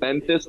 35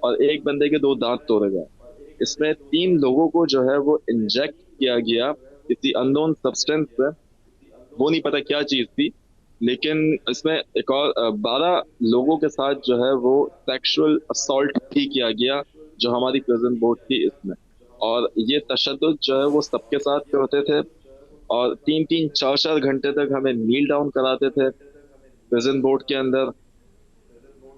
اور ایک بندے کے 2 دانت توڑے گئے. اس میں 3 لوگوں کو جو ہے وہ انجیکٹ کیا گیا کسی اننون سبسٹینس سے, وہ نہیں پتا کیا چیز تھی, لیکن اس میں ایک اور 12 لوگوں کے ساتھ جو ہے وہ سیکشول اسالٹ بھی کیا گیا جو ہماری پریزن بورڈ تھی اس میں. اور یہ تشدد جو ہے وہ سب کے ساتھ کرتے تھے, اور 3-3 4-4 گھنٹے تک ہمیں نیل ڈاؤن کراتے تھے پریزن بورڈ کے اندر,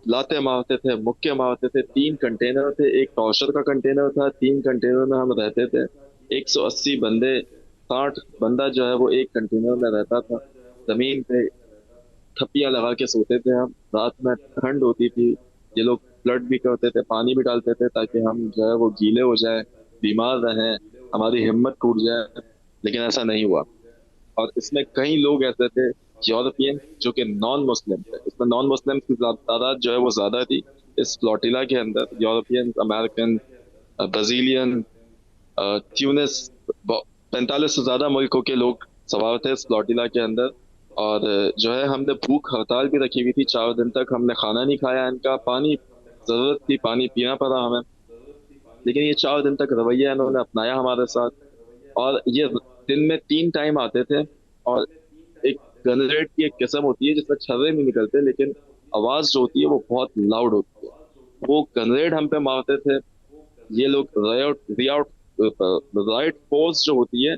لاتے مارتے تھے, مکے مارتے تھے. 3 کنٹینر تھے, ایک ٹارچر کا کنٹینر تھا, 3 کنٹینر میں ہم رہتے تھے. 180 بندے, 60 بندہ جو ہے وہ ایک کنٹینر میں رہتا تھا. زمین پہ تھپیاں لگا کے سوتے تھے ہم. رات میں ٹھنڈ ہوتی تھی, یہ لوگ فلڈ بھی کرتے تھے, پانی بھی ڈالتے تھے تاکہ ہم جو ہے وہ گیلے ہو جائیں, بیمار رہیں, ہماری ہمت ٹوٹ جائے, لیکن ایسا نہیں ہوا. اور اس میں کئی لوگ ایسے تھے یورپین جو کہ نان مسلم تھے. اس میں نان مسلم کی تعداد جو ہے وہ زیادہ تھی اس فلوٹیلا کے اندر. یورپین, امریکن, برازیلین, تیونس, 45 سے زیادہ ملکوں کے لوگ سوار تھے اس فلوٹیلا کے اندر. اور جو ہے ہم نے بھوک ہڑتال بھی رکھی ہوئی تھی, 4 دن تک ہم نے کھانا نہیں کھایا. ان کا پانی ضرورت تھی, پانی پینا پڑا ہمیں, لیکن یہ 4 دن تک رویہ انہوں نے اپنایا ہمارے ساتھ. اور یہ دن میں 3 ٹائم آتے تھے, اور ایک گنریٹ کی ایک قسم ہوتی ہے جس میں چھرے نہیں نکلتے, لیکن آواز جو ہوتی ہے وہ بہت لاؤڈ ہوتی ہے. وہ گنریٹ ہم پہ مارتے تھے. یہ لوگ رائٹ فورس جو ہوتی ہے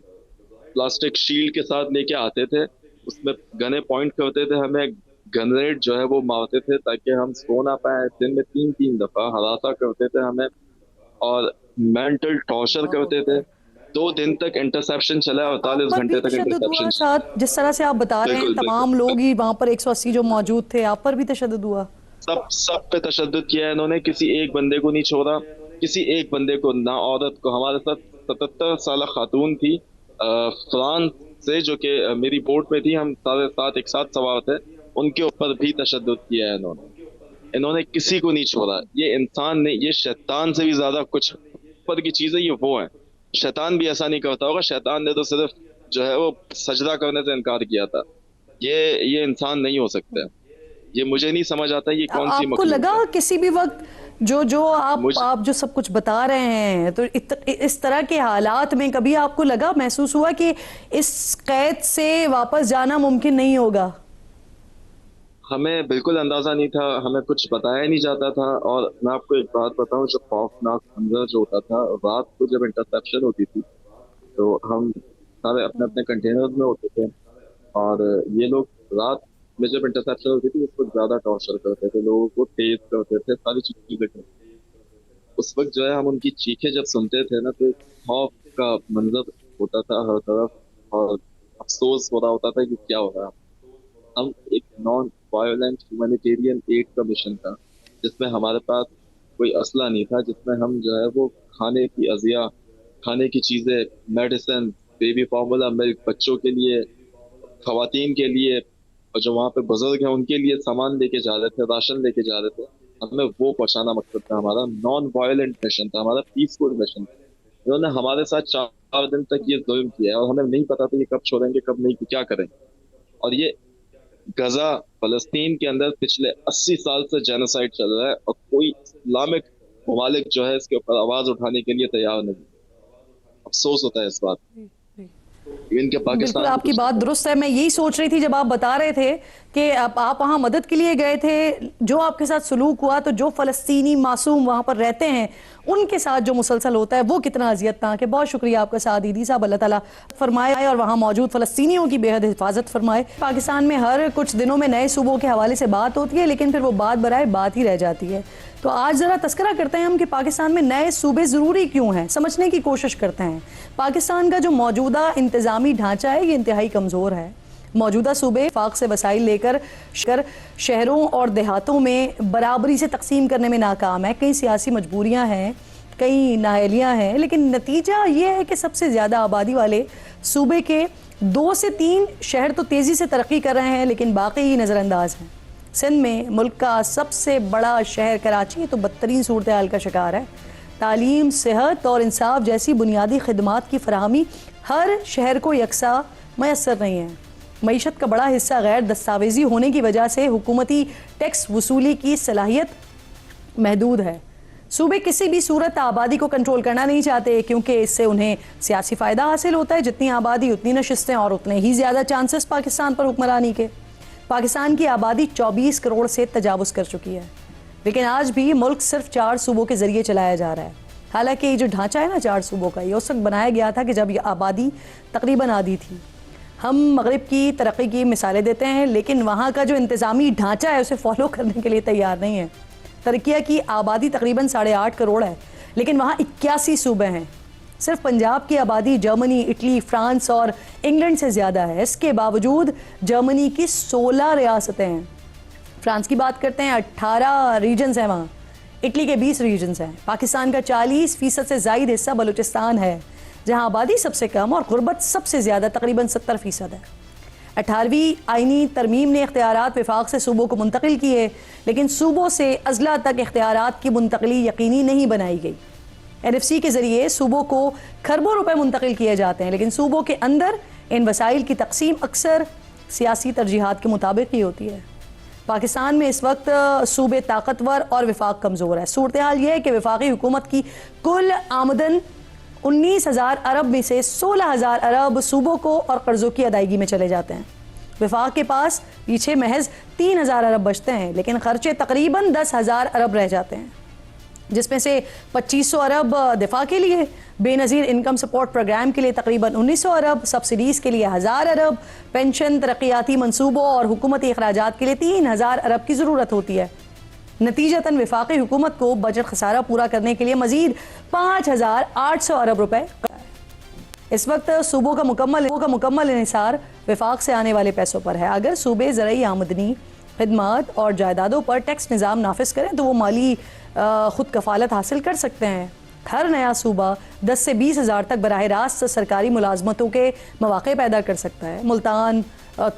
پلاسٹک شیلڈ کے ساتھ لے کے آتے تھے, اس میں گنے پوائنٹ کرتے تھے, ہمیں گنریٹ جو ہے وہ مارتے تھے تاکہ ہم سو نہ پائے. دن میں 3 دفعہ ہراساں کرتے تھے ہمیں, اور مینٹل ٹارچر کرتے تھے. 2 دن تک انٹرسیپشن چلا, 48 گھنٹے تک تشدد ہوا انٹرسیپشن. ساتھ, جس طرح سے آپ بتا رہے ہیں بالکل, تمام لوگ ہی وہاں پر 180 جو موجود تھے, آپ پر بھی تشدد ہوا؟ سب پہ تشدد کیا ہے انہوں نے. کسی ایک بندے کو نہیں چھوڑا, کسی ایک بندے کو, نہ عورت کو. ہمارے ساتھ 77 سالہ خاتون تھی فرانس سے جو کہ میری بورڈ پہ تھی, ہم سارے ساتھ ایک ساتھ سوار تھے. ان کے اوپر بھی تشدد کیا ہے انہوں نے کسی کو نہیں چھوڑا. یہ انسان نہیں, یہ شیطان سے بھی زیادہ کچھ اوپر کی چیز ہے. یہ وہ ہیں, شیطان بھی ایسا نہیں کرتا ہوگا. شیطان نے تو صرف جو ہے وہ سجدہ کرنے سے انکار کیا تھا. یہ انسان نہیں ہو سکتا. یہ مجھے نہیں سمجھ آتا یہ کون سی آپ کو لگا کسی بھی وقت جو آپ جو سب کچھ بتا رہے ہیں, تو اس طرح کے حالات میں کبھی آپ کو لگا, محسوس ہوا کہ اس قید سے واپس جانا ممکن نہیں ہوگا؟ ہمیں بالکل اندازہ نہیں تھا, ہمیں کچھ بتایا نہیں جاتا تھا. اور میں آپ کو ایک بات بتاؤں, جو خوفناک منظر جو ہوتا تھا رات کو جب انٹرسیپشن ہوتی تھی, تو ہم سارے اپنے اپنے کنٹینر میں ہوتے تھے, اور یہ لوگ رات میں جب انٹرسیپشن ہوتی تھی اس وقت زیادہ ٹارچر کرتے تھے, لوگوں کو تیز کرتے تھے, ساری چیزیں کرتے تھے. اس وقت جو ہے ہم ان کی چیخیں جب سنتے تھے نا, تو خوف کا منظر ہوتا تھا ہر طرف, اور افسوس ہو رہا ہوتا تھا کہ کیا ہو رہا ہے. ہم ایک نان وائلنٹ ہیومینیٹیرین ایڈ کا مشن تھا, جس میں ہمارے پاس کوئی اسلحہ نہیں تھا, جس میں ہم جو ہے وہ کھانے کی اشیاء, کھانے کی چیزیں, میڈیسن, بیبی فارمولا ملک, بچوں کے لیے, خواتین کے لیے, اور جو وہاں پہ بزرگ ہیں ان کے لیے سامان لے کے جا رہے تھے, راشن لے کے جا رہے تھے. ہمیں وہ پہنچانا مقصد تھا ہمارا. نان وائلنٹ مشن تھا ہمارا, پیسفل مشن تھا. انہوں نے ہمارے ساتھ 4 دن تک یہ ظلم کیا ہے, اور ہمیں نہیں پتا تھا یہ کب چھوڑیں گے, کب نہیں, کیا کریں گے. اور یہ غزہ فلسطین کے اندر پچھلے 80 سال سے جینوسائیڈ چل رہا ہے, اور کوئی اسلامک ممالک جو ہے اس کے اوپر آواز اٹھانے کے لیے تیار نہیں. افسوس ہوتا ہے اس بات. بالکل آپ کی بات درست ہے. میں یہی سوچ رہی تھی جب آپ بتا رہے تھے کہ آپ وہاں مدد کے لیے گئے تھے, جو آپ کے ساتھ سلوک ہوا, تو جو فلسطینی معصوم وہاں پر رہتے ہیں ان کے ساتھ جو مسلسل ہوتا ہے وہ کتنا اذیتناک ہے. بہت شکریہ آپ کا ساتھ عیدی صاحب, اللہ تعالیٰ فرمائے اور وہاں موجود فلسطینیوں کی بے حد حفاظت فرمائے. پاکستان میں ہر کچھ دنوں میں نئے صوبوں کے حوالے سے بات ہوتی ہے, لیکن پھر وہ بات برائے بات ہی رہ جاتی ہے. تو آج ذرا تذکرہ کرتے ہیں ہم کہ پاکستان میں نئے صوبے ضروری کیوں ہیں, سمجھنے کی کوشش کرتے ہیں. پاکستان کا جو موجودہ انتظامی ڈھانچہ ہے یہ انتہائی کمزور ہے. موجودہ صوبے فاق سے وسائل لے کر شہروں اور دیہاتوں میں برابری سے تقسیم کرنے میں ناکام ہے. کئی سیاسی مجبوریاں ہیں, کئی نااہلیاں ہیں, لیکن نتیجہ یہ ہے کہ سب سے زیادہ آبادی والے صوبے کے 2 سے 3 شہر تو تیزی سے ترقی کر رہے ہیں, لیکن باقی ہی نظر انداز ہیں. سندھ میں ملک کا سب سے بڑا شہر کراچی تو بدترین صورتحال کا شکار ہے. تعلیم, صحت اور انصاف جیسی بنیادی خدمات کی فراہمی ہر شہر کو یکساں میسر نہیں ہے. معیشت کا بڑا حصہ غیر دستاویزی ہونے کی وجہ سے حکومتی ٹیکس وصولی کی صلاحیت محدود ہے. صوبے کسی بھی صورت آبادی کو کنٹرول کرنا نہیں چاہتے کیونکہ اس سے انہیں سیاسی فائدہ حاصل ہوتا ہے. جتنی آبادی اتنی نشستیں اور اتنے ہی زیادہ چانسز پاکستان پر حکمرانی کے. پاکستان کی آبادی 24 کروڑ سے تجاوز کر چکی ہے لیکن آج بھی ملک صرف 4 صوبوں کے ذریعے چلایا جا رہا ہے. حالانکہ یہ جو ڈھانچہ ہے نا 4 صوبوں کا، یہ اس وقت بنایا گیا تھا کہ جب یہ آبادی تقریباً آدھی تھی. ہم مغرب کی ترقی کی مثالیں دیتے ہیں لیکن وہاں کا جو انتظامی ڈھانچہ ہے اسے فالو کرنے کے لیے تیار نہیں ہے. ترکیہ کی آبادی تقریباً 8.5 کروڑ ہے لیکن وہاں 81 صوبے ہیں. صرف پنجاب کی آبادی جرمنی، اٹلی، فرانس اور انگلینڈ سے زیادہ ہے. اس کے باوجود جرمنی کی 16 ریاستیں ہیں. فرانس کی بات کرتے ہیں 18 ریجنز ہیں وہاں. اٹلی کے 20 ریجنز ہیں. پاکستان کا 40% سے زائد حصہ بلوچستان ہے جہاں آبادی سب سے کم اور غربت سب سے زیادہ تقریباً 70% ہے. 18ویں آئینی ترمیم نے اختیارات وفاق سے صوبوں کو منتقل کیے لیکن صوبوں سے اضلاع تک اختیارات کی منتقلی یقینی نہیں بنائی گئی. NFC کے ذریعے صوبوں کو کھربوں روپے منتقل کیے جاتے ہیں لیکن صوبوں کے اندر ان وسائل کی تقسیم اکثر سیاسی ترجیحات کے مطابق ہی ہوتی ہے. پاکستان میں اس وقت صوبے طاقتور اور وفاق کمزور ہے. صورتحال یہ ہے کہ وفاقی حکومت کی کل آمدن 19,000 ارب میں سے 16,000 ارب صوبوں کو اور قرضوں کی ادائیگی میں چلے جاتے ہیں. وفاق کے پاس پیچھے محض 3,000 ارب بچتے ہیں لیکن خرچے تقریباً 10,000 ارب رہ جاتے ہیں جس میں سے 2,500 ارب دفاع کے لیے، بے نظیر انکم سپورٹ پروگرام کے لیے تقریباً 1,900 ارب، سبسڈیز کے لیے 1,000 ارب، پینشن، ترقیاتی منصوبوں اور حکومتی اخراجات کے لیے 3,000 ارب کی ضرورت ہوتی ہے. نتیجتاً وفاقی حکومت کو بجٹ خسارہ پورا کرنے کے لیے مزید 5,800 ارب روپے. اس وقت صوبوں کا مکمل انحصار وفاق سے آنے والے پیسوں پر ہے. اگر صوبے زرعی آمدنی، خدمات اور جائیدادوں پر ٹیکس نظام نافذ کریں تو وہ مالی خود کفالت حاصل کر سکتے ہیں. ہر نیا صوبہ 10 سے 20 ہزار تک براہ راست سرکاری ملازمتوں کے مواقع پیدا کر سکتا ہے. ملتان،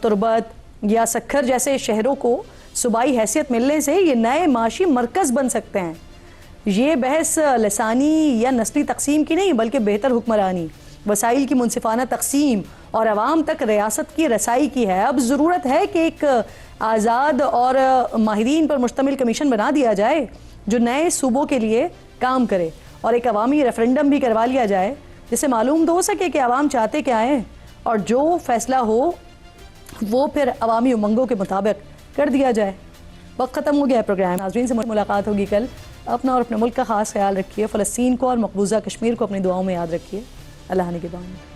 تربت یا سکھر جیسے شہروں کو صوبائی حیثیت ملنے سے یہ نئے معاشی مرکز بن سکتے ہیں. یہ بحث لسانی یا نسلی تقسیم کی نہیں بلکہ بہتر حکمرانی، وسائل کی منصفانہ تقسیم اور عوام تک ریاست کی رسائی کی ہے. اب ضرورت ہے کہ ایک آزاد اور ماہرین پر مشتمل کمیشن بنا دیا جائے جو نئے صوبوں کے لیے کام کرے اور ایک عوامی ریفرنڈم بھی کروا لیا جائے جس سے معلوم تو ہو سکے کہ عوام چاہتے کیا ہیں اور جو فیصلہ ہو وہ پھر عوامی امنگوں کے مطابق کر دیا جائے. وقت ختم ہو گیا ہے پروگرام. ناظرین سے ملاقات ہوگی کل. اپنا اور اپنے ملک کا خاص خیال رکھیے. فلسطین کو اور مقبوضہ کشمیر کو اپنی دعاؤں میں یاد رکھیے. اللہ نگہبان.